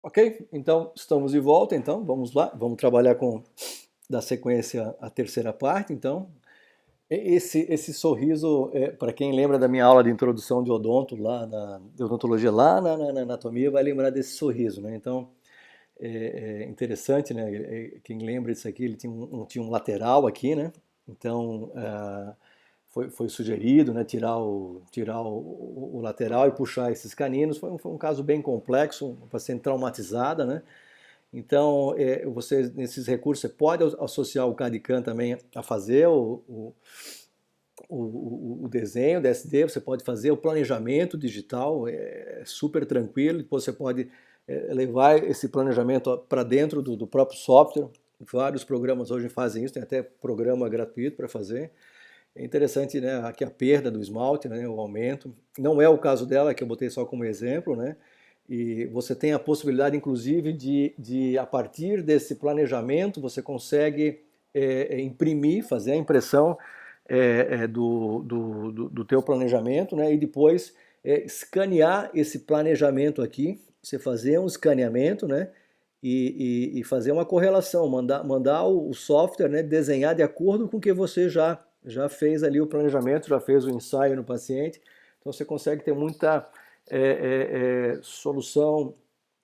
Ok, então estamos de volta, então vamos lá, vamos trabalhar com da sequência a terceira parte, então. Esse sorriso, para quem lembra da minha aula de introdução de odonto lá de odontologia lá na anatomia, vai lembrar desse sorriso, né? Então, é interessante, né? Quem lembra disso aqui, ele tinha um lateral aqui, né? Então, foi sugerido, né, tirar o lateral e puxar esses caninos. Foi um caso bem complexo, uma paciente traumatizada, né? Então, você, nesses recursos, você pode associar o CAD/CAM também a fazer o desenho, o DSD, você pode fazer o planejamento digital, é super tranquilo, depois você pode levar esse planejamento para dentro do próprio software. Vários programas hoje fazem isso, tem até programa gratuito para fazer. É interessante, né, aqui a perda do esmalte, né, o aumento. Não é o caso dela, que eu botei só como exemplo, né? E você tem a possibilidade, inclusive, de a partir desse planejamento, você consegue imprimir, fazer a impressão do teu planejamento, né? E depois escanear esse planejamento aqui, você fazer um escaneamento, né? E fazer uma correlação, mandar o software, né, desenhar de acordo com o que você já fez ali o planejamento, já fez o ensaio no paciente. Então você consegue ter muita solução,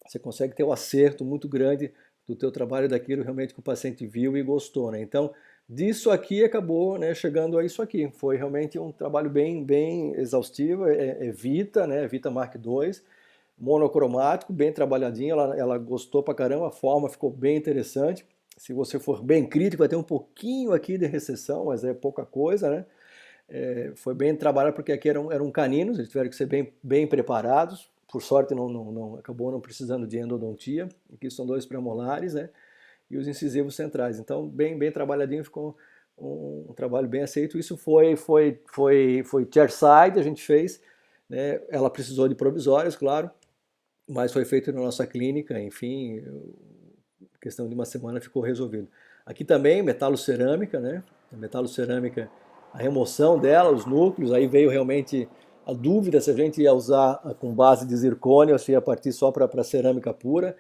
você consegue ter um acerto muito grande do teu trabalho, daquilo realmente que o paciente viu e gostou, né? Então, disso aqui acabou, né, chegando a isso aqui. Foi realmente um trabalho bem exaustivo, Vita, né, Vita Mark II, monocromático, bem trabalhadinho, ela gostou pra caramba, a forma ficou bem interessante. Se você for bem crítico, vai ter um pouquinho aqui de recessão, mas é pouca coisa, né? Foi bem trabalhado porque aqui eram caninos, eles tiveram que ser bem preparados. Por sorte, acabou não precisando de endodontia. Aqui são dois premolares, né? E os incisivos centrais. Então, bem trabalhadinho, ficou um trabalho bem aceito. Isso foi chairside, a gente fez, né? Ela precisou de provisórias, claro, mas foi feito na nossa clínica, enfim, questão de uma semana ficou resolvido. Aqui também, metalocerâmica, né? A metalocerâmica, a remoção dela, os núcleos, aí veio realmente a dúvida se a gente ia usar com base de zircônio ou se ia partir só para cerâmica pura.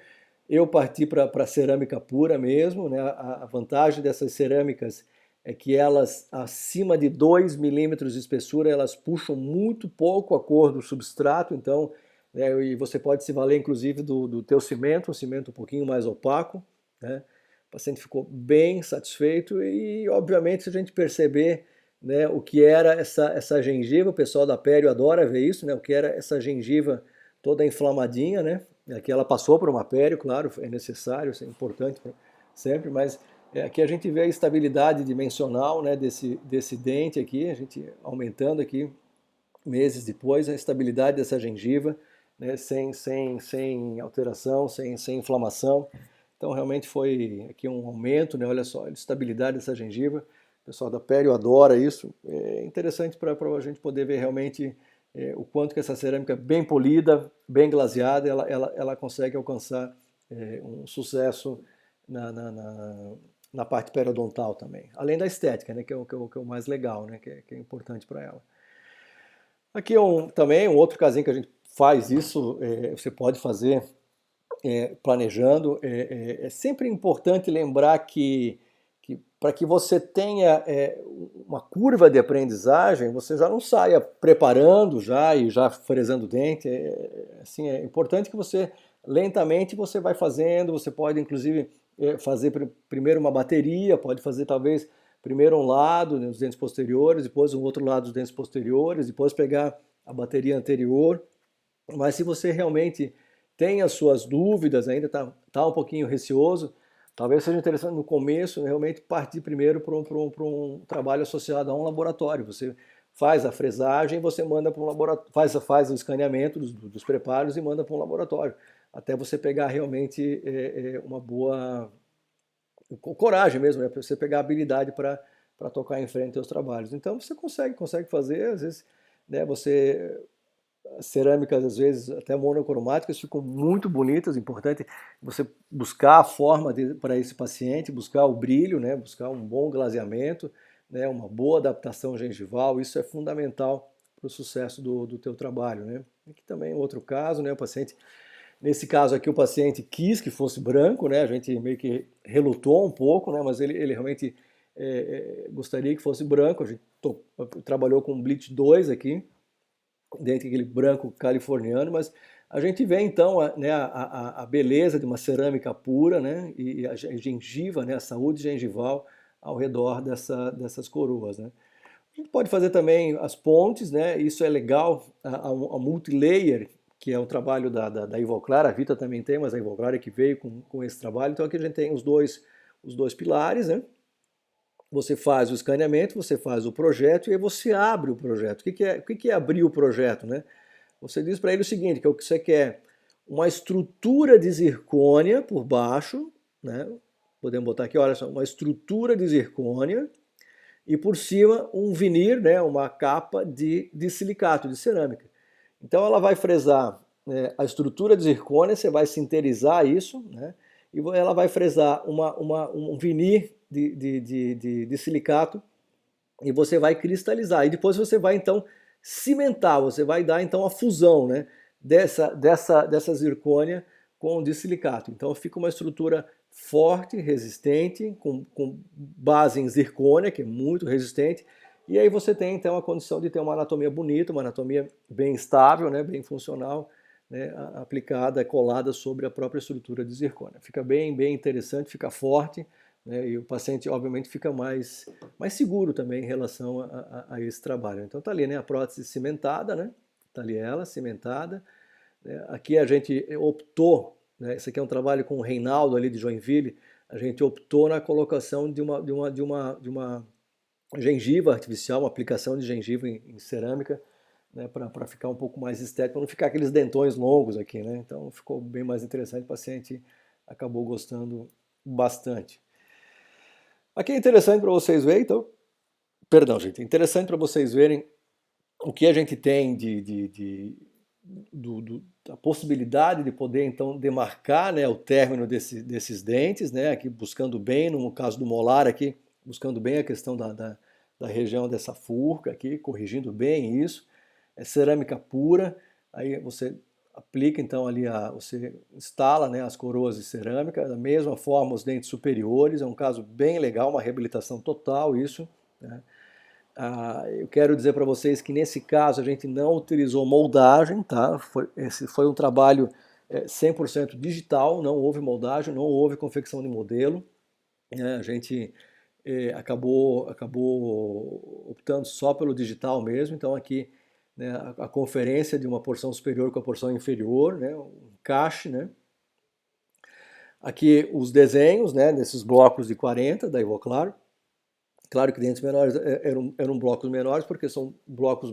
Eu parti para cerâmica pura mesmo, né? A vantagem dessas cerâmicas é que elas, acima de 2 milímetros de espessura, elas puxam muito pouco a cor do substrato, então, né, e você pode se valer inclusive do teu cimento, um cimento um pouquinho mais opaco, né? O paciente ficou bem satisfeito e, obviamente, se a gente perceber, né, o que era essa gengiva, o pessoal da pério adora ver isso, né, o que era essa gengiva toda inflamadinha, né? Aqui ela passou por uma pério, claro, é necessário, isso é importante sempre, mas aqui a gente vê a estabilidade dimensional, né, desse dente aqui, a gente aumentando aqui meses depois a estabilidade dessa gengiva, né, sem alteração, sem inflamação. Então realmente foi aqui um aumento, né? Olha só, a estabilidade dessa gengiva. O pessoal da Pério adora isso. É interessante para a gente poder ver realmente o quanto que essa cerâmica bem polida, bem glaseada, ela consegue alcançar um sucesso na parte periodontal também. Além da estética, né? Que é o mais legal, né? Que é importante para ela. Aqui é também um outro casinho que a gente faz isso, você pode fazer planejando. É sempre importante lembrar que para que você tenha uma curva de aprendizagem, você já não saia preparando já e já fresando o dente. Assim, é importante que você lentamente você vai fazendo, você pode inclusive fazer primeiro uma bateria, pode fazer talvez primeiro um lado, né, dos dentes posteriores, depois um outro lado dos dentes posteriores, depois pegar a bateria anterior. Mas se você realmente tem as suas dúvidas, ainda tá um pouquinho receoso, talvez seja interessante no começo realmente partir primeiro para um trabalho associado a um laboratório. Você faz a fresagem, você manda para um laboratório, faz o escaneamento dos preparos e manda para um laboratório, até você pegar realmente uma boa coragem mesmo, né? Para você pegar habilidade para tocar em frente aos trabalhos. Então você consegue fazer, às vezes, né? As cerâmicas, às vezes, até monocromáticas, ficam muito bonitas. Importante você buscar a forma para esse paciente, buscar o brilho, né? Buscar um bom glaseamento, né? Uma boa adaptação gengival. Isso é fundamental para o sucesso do teu trabalho, né? Aqui também é outro caso, né? O paciente Nesse caso aqui o paciente quis que fosse branco, né? A gente meio que relutou um pouco, né? Mas ele realmente gostaria que fosse branco. A gente trabalhou com Bleach 2 aqui, dentro daquele branco californiano, mas a gente vê então né, a beleza de uma cerâmica pura, né? E a gengiva, né? A saúde gengival ao redor dessas coroas, né? A gente pode fazer também as pontes, né? Isso é legal, a multilayer, que é um trabalho da Ivoclar, a Vita também tem, mas a Ivoclar é que veio com esse trabalho. Então aqui a gente tem os dois pilares, né? Você faz o escaneamento, você faz o projeto e aí você abre o projeto. O que é abrir o projeto, né? Você diz para ele o seguinte, que é o que você quer, uma estrutura de zircônia por baixo, né? Podemos botar aqui, olha só, uma estrutura de zircônia e por cima um vinir, né? Uma capa de silicato, de cerâmica. Então ela vai fresar, né, a estrutura de zircônia, você vai sinterizar isso, né? E ela vai fresar um vinir de silicato e você vai cristalizar. E depois você vai então cimentar, você vai dar então a fusão, né, dessa zircônia com o de silicato. Então fica uma estrutura forte, resistente, com base em zircônia, que é muito resistente. E aí você tem então a condição de ter uma anatomia bonita, uma anatomia bem estável, né, bem funcional, né, aplicada, colada sobre a própria estrutura de zircônia. Fica bem interessante, fica forte, né, e o paciente obviamente fica mais seguro também em relação a esse trabalho. Então tá ali, né, a prótese cimentada, né, tá ali ela cimentada. Né, aqui a gente optou, né, esse aqui é um trabalho com o Reinaldo ali de Joinville, a gente optou na colocação de uma gengiva artificial, uma aplicação de gengiva em cerâmica, né, para ficar um pouco mais estético, para não ficar aqueles dentões longos aqui, né? Então ficou bem mais interessante, o paciente acabou gostando bastante. Aqui é interessante para vocês verem, então, perdão, gente, é interessante para vocês verem o que a gente tem da possibilidade de poder então demarcar, né, o término desses dentes, né, aqui buscando bem, no caso do molar aqui, buscando bem a questão da região dessa furca aqui, corrigindo bem isso. É cerâmica pura, aí você aplica então ali, você instala, né, as coroas de cerâmica, da mesma forma os dentes superiores, é um caso bem legal, uma reabilitação total isso, né? Eu quero dizer para vocês que nesse caso a gente não utilizou moldagem, tá? Esse foi um trabalho 100% digital, não houve moldagem, não houve confecção de modelo, né? A gente acabou optando só pelo digital mesmo, então aqui, né, a conferência de uma porção superior com a porção inferior, né, um encaixe, né? Aqui os desenhos, né, desses blocos de 40 da Ivoclar. Claro que dentes menores eram blocos menores porque são blocos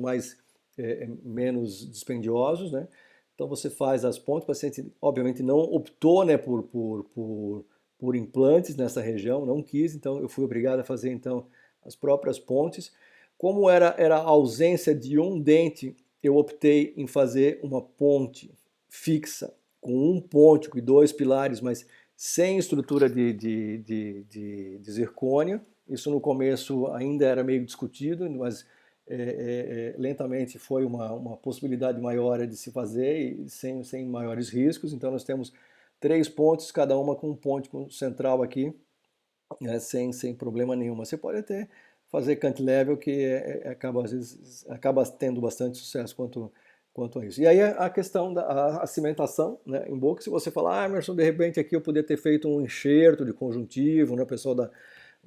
menos dispendiosos, né? Então você faz as pontes, o paciente obviamente não optou, né, por implantes nessa região, não quis, então eu fui obrigado a fazer então as próprias pontes. Como era a ausência de um dente, eu optei em fazer uma ponte fixa com um ponte e dois pilares, mas sem estrutura de zircônia. Isso no começo ainda era meio discutido, mas lentamente foi uma possibilidade maior de se fazer e sem maiores riscos. Então nós temos 3 pontes, cada uma com um ponte central aqui, né, sem problema nenhum. Você pode até fazer cantilever, que acaba, às vezes, acaba tendo bastante sucesso quanto a isso. E aí a questão da cimentação, né, em boca, se você falar, Emerson, de repente aqui eu poderia ter feito um enxerto de conjuntivo, né, o pessoal da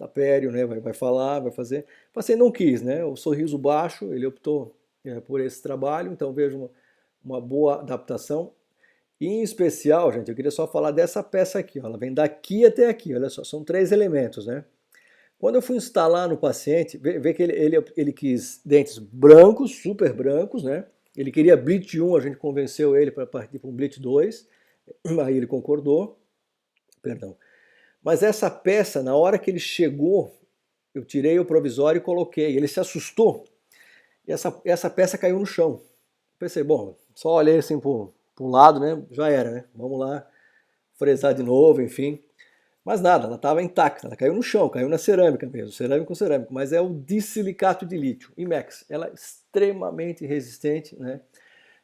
Pério, né, vai falar, vai fazer. O paciente não quis, né, o sorriso baixo, ele optou por esse trabalho, então vejo uma boa adaptação. E em especial, gente, eu queria só falar dessa peça aqui, ó, ela vem daqui até aqui, olha só, são 3 elementos, né. Quando eu fui instalar no paciente, vê que ele quis dentes brancos, super brancos, né, ele queria Bleach 1, a gente convenceu ele para partir para um Bleach 2, aí ele concordou, perdão. Mas essa peça, na hora que ele chegou, eu tirei o provisório e coloquei. Ele se assustou e essa peça caiu no chão. Pensei, bom, só olhei assim para o lado, né? Já era, né? Vamos lá, fresar de novo, enfim. Mas nada, ela estava intacta, ela caiu no chão, caiu na cerâmica mesmo, cerâmico com cerâmico. Mas é o disilicato de lítio, IMEX. Ela é extremamente resistente, né?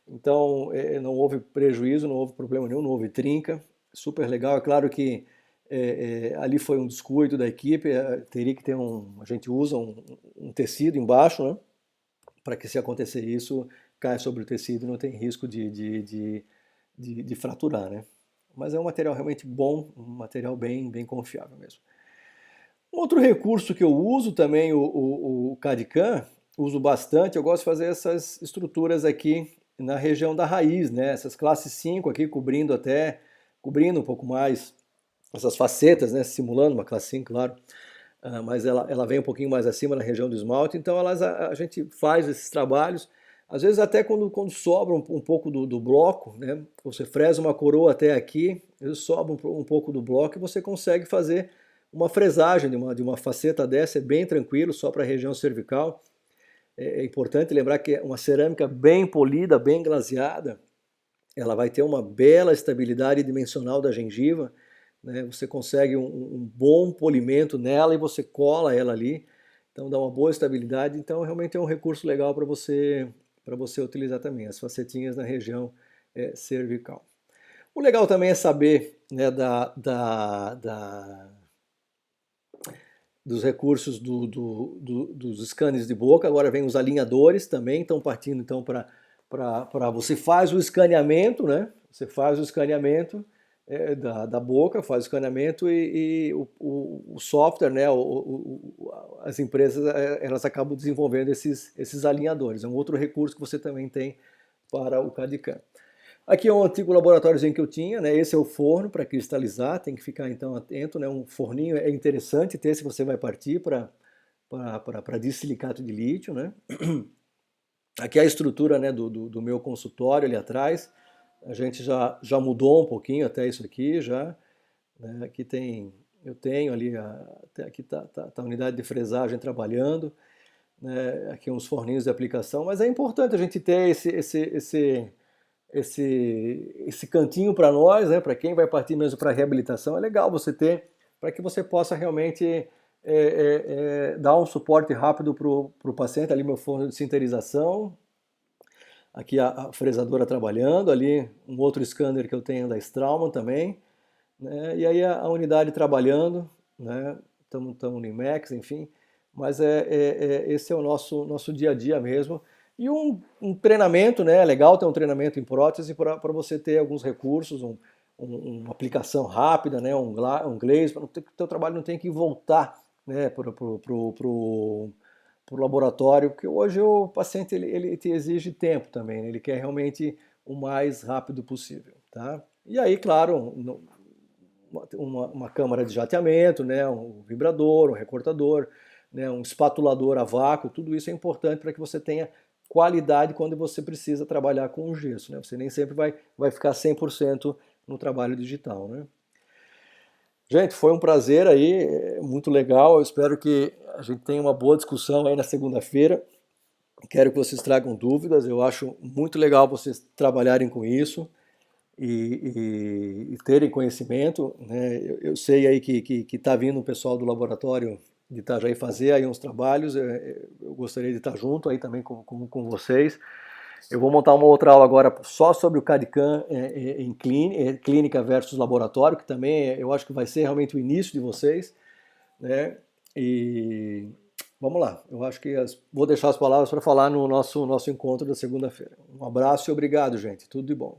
Então não houve prejuízo, não houve problema nenhum, não houve trinca, super legal. É claro que ali foi um descuido da equipe, teria que ter a gente usa um tecido embaixo, né? Para que se acontecer isso, cai sobre o tecido e não tem risco de fraturar, né? Mas é um material realmente bom, um material bem confiável mesmo. Um outro recurso que eu uso também, o CAD/CAM, uso bastante, eu gosto de fazer essas estruturas aqui na região da raiz, né? Essas classes 5 aqui, cobrindo um pouco mais essas facetas, né? Simulando uma classe 5, claro. Mas ela vem um pouquinho mais acima na região do esmalte, então a gente faz esses trabalhos, às vezes até quando sobra um pouco do bloco, né? Você fresa uma coroa até aqui, às vezes sobra um pouco do bloco e você consegue fazer uma fresagem de uma faceta dessa, é bem tranquilo, só para a região cervical. É importante lembrar que é uma cerâmica bem polida, bem glaseada, ela vai ter uma bela estabilidade dimensional da gengiva, né? Você consegue um bom polimento nela e você cola ela ali, então dá uma boa estabilidade. Então realmente é um recurso legal para você utilizar também, as facetinhas na região cervical. O legal também é saber, né, dos recursos dos scanners de boca. Agora vem os alinhadores também, estão partindo então para você faz o escaneamento, né? Você faz o escaneamento da boca, faz o escaneamento e o software, né? As empresas elas acabam desenvolvendo esses alinhadores. É um outro recurso que você também tem para o CAD/CAM. Aqui é um antigo laboratóriozinho que eu tinha, né? Esse é o forno para cristalizar, tem que ficar então atento, né? Um forninho é interessante ter se você vai partir para dissilicato de lítio, né? Aqui é a estrutura, né, do meu consultório ali atrás. A gente já mudou um pouquinho até isso aqui já, né? Aqui eu tenho ali, aqui tá a unidade de fresagem trabalhando, né? Aqui uns forninhos de aplicação, mas é importante a gente ter esse cantinho para nós, né, para quem vai partir mesmo para reabilitação, é legal você ter, para que você possa realmente dar um suporte rápido para o paciente. Ali meu forno de sinterização, aqui a fresadora trabalhando, ali um outro scanner que eu tenho da Straumann também, né, e aí a unidade trabalhando, né, estamos no IMEX, enfim, mas esse é o nosso dia a dia mesmo. E um treinamento, né? É legal ter um treinamento em prótese para você ter alguns recursos, uma aplicação rápida, né? Um glaze, para que o teu trabalho não tenha que voltar, né? Para o laboratório, porque hoje o paciente ele te exige tempo também, né? Ele quer realmente o mais rápido possível, tá? E aí, claro, uma câmara de jateamento, né? Um vibrador, um recortador, né? Um espatulador a vácuo, tudo isso é importante para que você tenha qualidade quando você precisa trabalhar com o gesso, né? Você nem sempre vai ficar 100% no trabalho digital, né? Gente, foi um prazer aí, muito legal. Eu espero que a gente tenha uma boa discussão aí na segunda-feira. Quero que vocês tragam dúvidas. Eu acho muito legal vocês trabalharem com isso e terem conhecimento, né? Eu sei aí que está vindo o pessoal do laboratório de Itajaí fazer aí uns trabalhos. Eu gostaria de estar junto aí também com vocês. Eu vou montar uma outra aula agora só sobre o CAD/CAM em clínica versus laboratório, que também eu acho que vai ser realmente o início de vocês, né? E vamos lá, eu acho que vou deixar as palavras para falar no nosso encontro da segunda-feira. Um abraço e obrigado, gente. Tudo de bom.